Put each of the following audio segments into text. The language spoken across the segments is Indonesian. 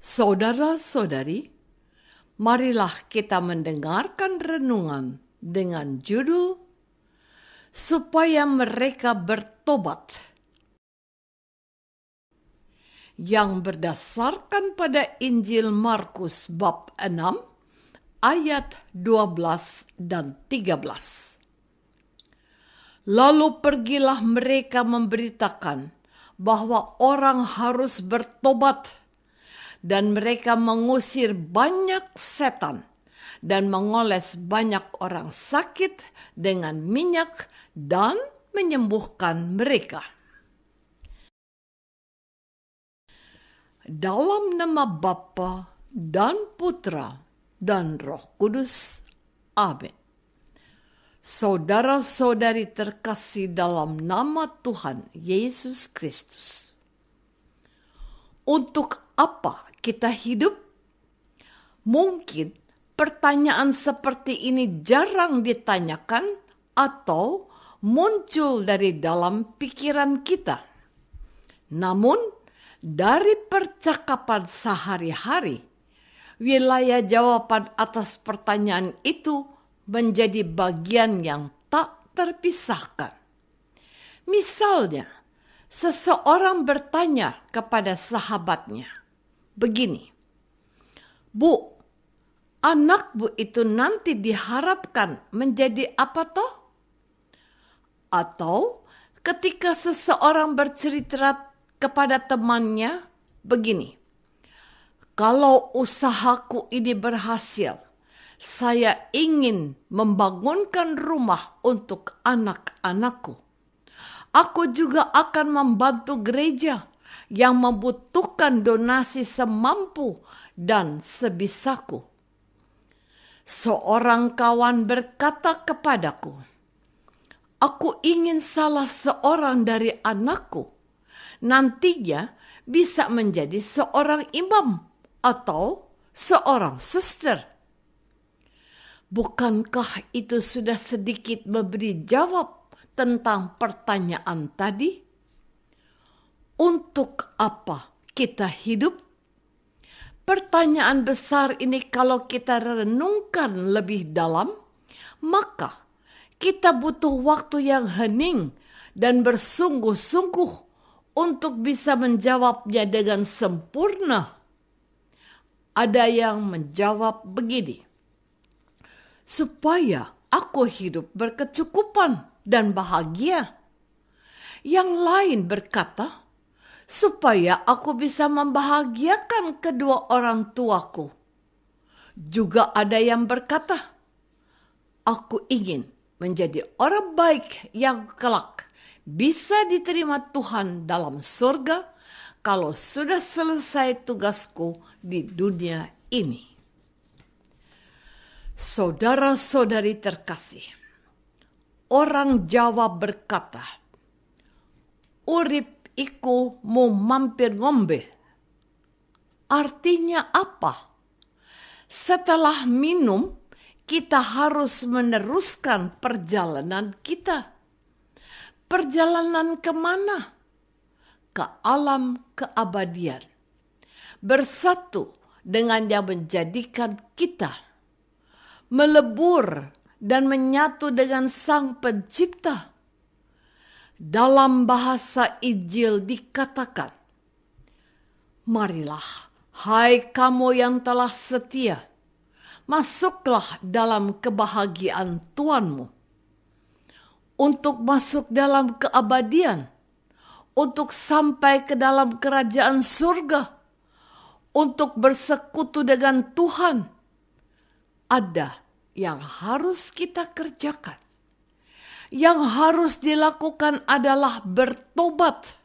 Saudara-saudari, marilah kita mendengarkan renungan dengan judul supaya mereka bertobat, yang berdasarkan pada Injil Markus bab 6 ayat 12 dan 13. Lalu pergilah mereka memberitakan bahwa orang harus bertobat, dan mereka mengusir banyak setan dan mengoles banyak orang sakit dengan minyak dan menyembuhkan mereka. Dalam nama Bapa dan Putra dan Roh Kudus. Amin. Saudara-saudari terkasih dalam nama Tuhan Yesus Kristus. Untuk apa kita hidup? Mungkin pertanyaan seperti ini jarang ditanyakan atau muncul dari dalam pikiran kita. Namun, dari percakapan sehari-hari, wilayah jawaban atas pertanyaan itu menjadi bagian yang tak terpisahkan. Misalnya, seseorang bertanya kepada sahabatnya, begini, "Bu, anak Bu itu nanti diharapkan menjadi apa toh?" Atau ketika seseorang bercerita kepada temannya, begini, "Kalau usahaku ini berhasil, saya ingin membangunkan rumah untuk anak-anakku. Aku juga akan membantu gereja yang membutuhkan donasi semampu dan sebisaku." Seorang kawan berkata kepadaku, "Aku ingin salah seorang dari anakku nantinya bisa menjadi seorang imam atau seorang suster." Bukankah itu sudah sedikit memberi jawab tentang pertanyaan tadi? Untuk apa kita hidup? Pertanyaan besar ini kalau kita renungkan lebih dalam, maka kita butuh waktu yang hening dan bersungguh-sungguh untuk bisa menjawabnya dengan sempurna. Ada yang menjawab begini, "Supaya aku hidup berkecukupan dan bahagia." Yang lain berkata, "Supaya aku bisa membahagiakan kedua orang tuaku." Juga ada yang berkata, "Aku ingin menjadi orang baik yang kelak bisa diterima Tuhan dalam surga kalau sudah selesai tugasku di dunia ini." Saudara-saudari terkasih, orang Jawa berkata, "Urip iku mau mampir ngombe." Artinya apa? Setelah minum, kita harus meneruskan perjalanan kita. Perjalanan kemana? Ke alam keabadian. Bersatu dengan yang menjadikan kita. Melebur dan menyatu dengan Sang Pencipta. Dalam bahasa Injil dikatakan, "Marilah, hai kamu yang telah setia, masuklah dalam kebahagiaan Tuhanmu." Untuk masuk dalam keabadian, untuk sampai ke dalam kerajaan surga, untuk bersekutu dengan Tuhan, ada yang harus kita kerjakan. Yang harus dilakukan adalah bertobat.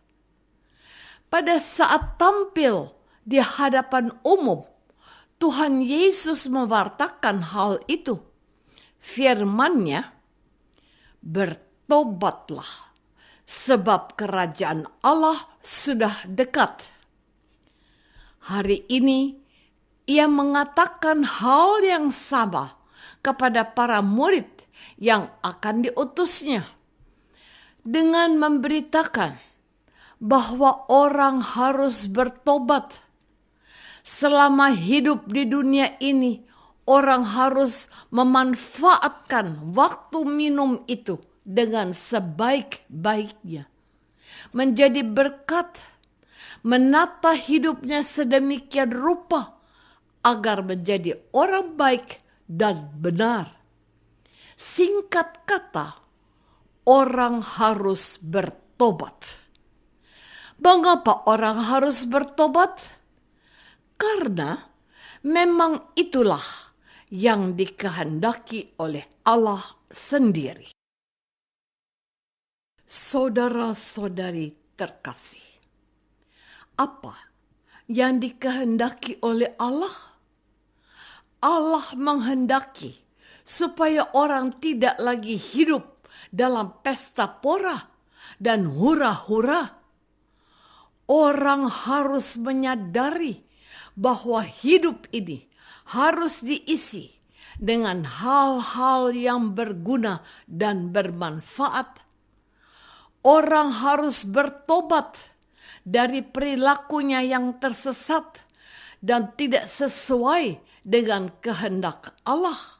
Pada saat tampil di hadapan umum, Tuhan Yesus mewartakan hal itu. Firman-Nya, "Bertobatlah, sebab kerajaan Allah sudah dekat." Hari ini, Ia mengatakan hal yang sama kepada para murid yang akan diutusnya, dengan memberitakan bahwa orang harus bertobat. Selama hidup di dunia ini, orang harus memanfaatkan waktu minum itu dengan sebaik-baiknya. Menjadi berkat, menata hidupnya sedemikian rupa agar menjadi orang baik dan benar. Singkat kata, orang harus bertobat. Mengapa orang harus bertobat? Karena memang itulah yang dikehendaki oleh Allah sendiri. Saudara-saudari terkasih, apa yang dikehendaki oleh Allah? Allah menghendaki supaya orang tidak lagi hidup dalam pesta pora dan hura-hura. Orang harus menyadari bahwa hidup ini harus diisi dengan hal-hal yang berguna dan bermanfaat. Orang harus bertobat dari perilakunya yang tersesat dan tidak sesuai dengan kehendak Allah.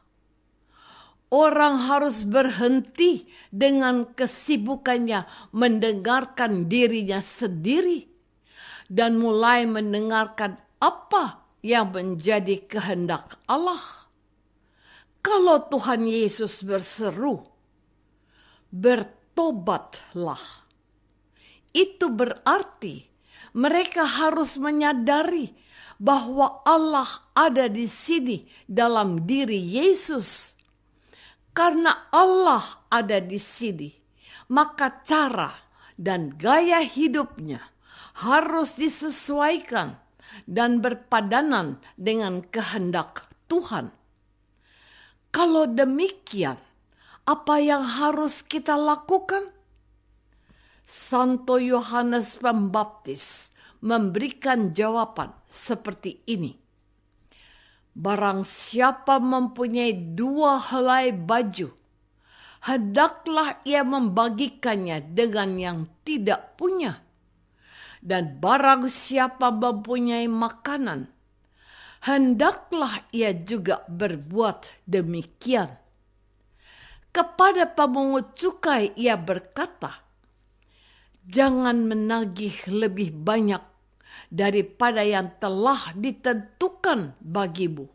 Orang harus berhenti dengan kesibukannya mendengarkan dirinya sendiri dan mulai mendengarkan apa yang menjadi kehendak Allah. Kalau Tuhan Yesus berseru, bertobatlah, itu berarti mereka harus menyadari bahwa Allah ada di sini dalam diri Yesus. Karena Allah ada di sini, maka cara dan gaya hidupnya harus disesuaikan dan berpadanan dengan kehendak Tuhan. Kalau demikian, apa yang harus kita lakukan? Santo Yohanes Pembaptis memberikan jawaban seperti ini. Barang siapa mempunyai 2 helai baju, hendaklah ia membagikannya dengan yang tidak punya. Dan barang siapa mempunyai makanan, hendaklah ia juga berbuat demikian. Kepada pemungut cukai ia berkata, jangan menagih lebih banyak daripada yang telah ditentukan bagimu.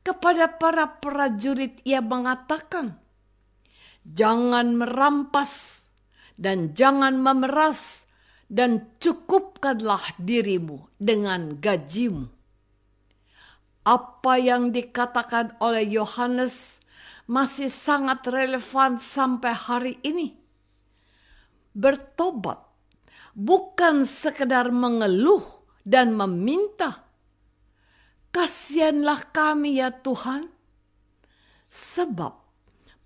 Kepada para prajurit ia mengatakan, jangan merampas dan jangan memeras, dan cukupkanlah dirimu dengan gajimu. Apa yang dikatakan oleh Yohanes masih sangat relevan sampai hari ini. Bertobat bukan sekedar mengeluh dan meminta, kasihanlah kami ya Tuhan. Sebab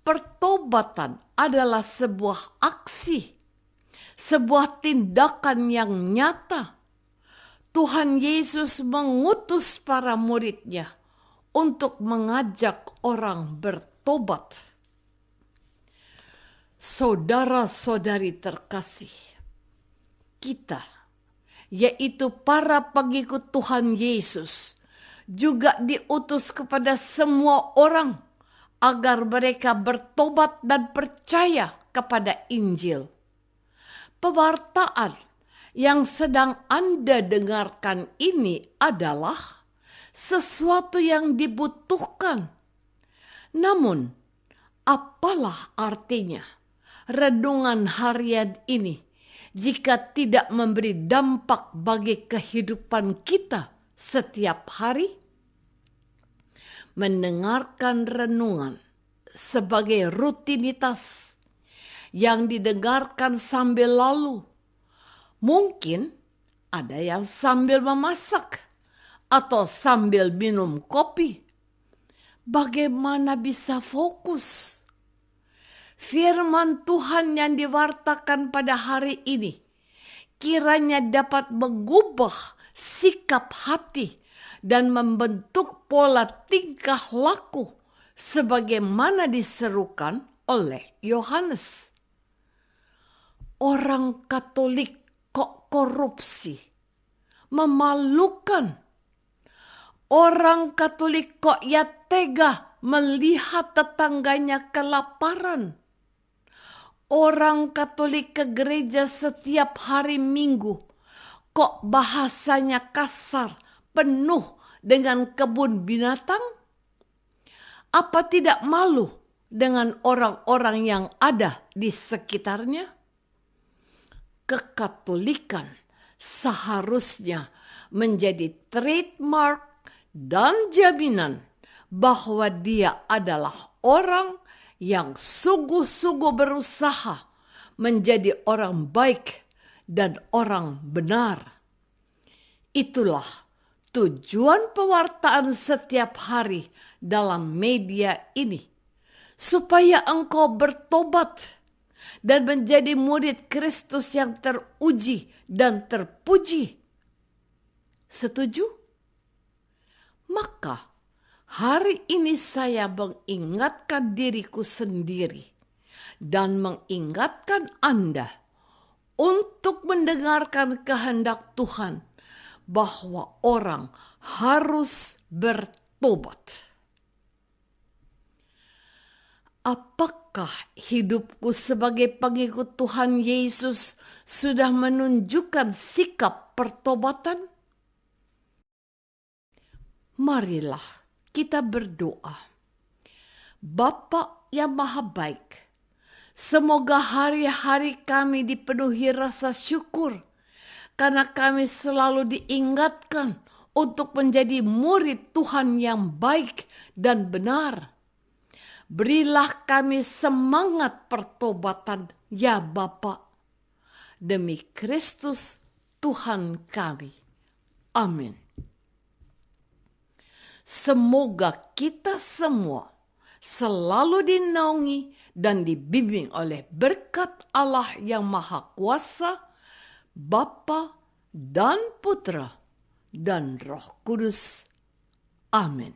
pertobatan adalah sebuah aksi, sebuah tindakan yang nyata. Tuhan Yesus mengutus para murid-Nya untuk mengajak orang bertobat. Saudara-saudari terkasih, kita, yaitu para pengikut Tuhan Yesus, juga diutus kepada semua orang agar mereka bertobat dan percaya kepada Injil. Pewartaan yang sedang Anda dengarkan ini adalah sesuatu yang dibutuhkan. Namun, apalah artinya renungan harian ini jika tidak memberi dampak bagi kehidupan kita setiap hari? Mendengarkan renungan sebagai rutinitas yang didengarkan sambil lalu. Mungkin ada yang sambil memasak atau sambil minum kopi. Bagaimana bisa fokus? Firman Tuhan yang diwartakan pada hari ini kiranya dapat mengubah sikap hati dan membentuk pola tingkah laku sebagaimana diserukan oleh Yohanes. Orang Katolik kok korupsi? Memalukan. Orang Katolik kok ya tega melihat tetangganya kelaparan. Orang Katolik ke gereja setiap hari Minggu kok bahasanya kasar, penuh dengan kebun binatang? Apa tidak malu dengan orang-orang yang ada di sekitarnya? Kekatolikan seharusnya menjadi trademark dan jaminan bahwa dia adalah orang yang sungguh-sungguh berusaha menjadi orang baik dan orang benar. Itulah tujuan pewartaan setiap hari dalam media ini, supaya engkau bertobat dan menjadi murid Kristus yang teruji dan terpuji. Setuju? Maka hari ini saya mengingatkan diriku sendiri dan mengingatkan Anda untuk mendengarkan kehendak Tuhan bahwa orang harus bertobat. Apakah hidupku sebagai pengikut Tuhan Yesus sudah menunjukkan sikap pertobatan? Marilah kita berdoa. Bapa yang Maha Baik, semoga hari-hari kami dipenuhi rasa syukur karena kami selalu diingatkan untuk menjadi murid Tuhan yang baik dan benar. Berilah kami semangat pertobatan, ya Bapa, demi Kristus Tuhan kami. Amin. Semoga kita semua selalu dinaungi dan dibimbing oleh berkat Allah yang Maha Kuasa, Bapa dan Putra dan Roh Kudus. Amin.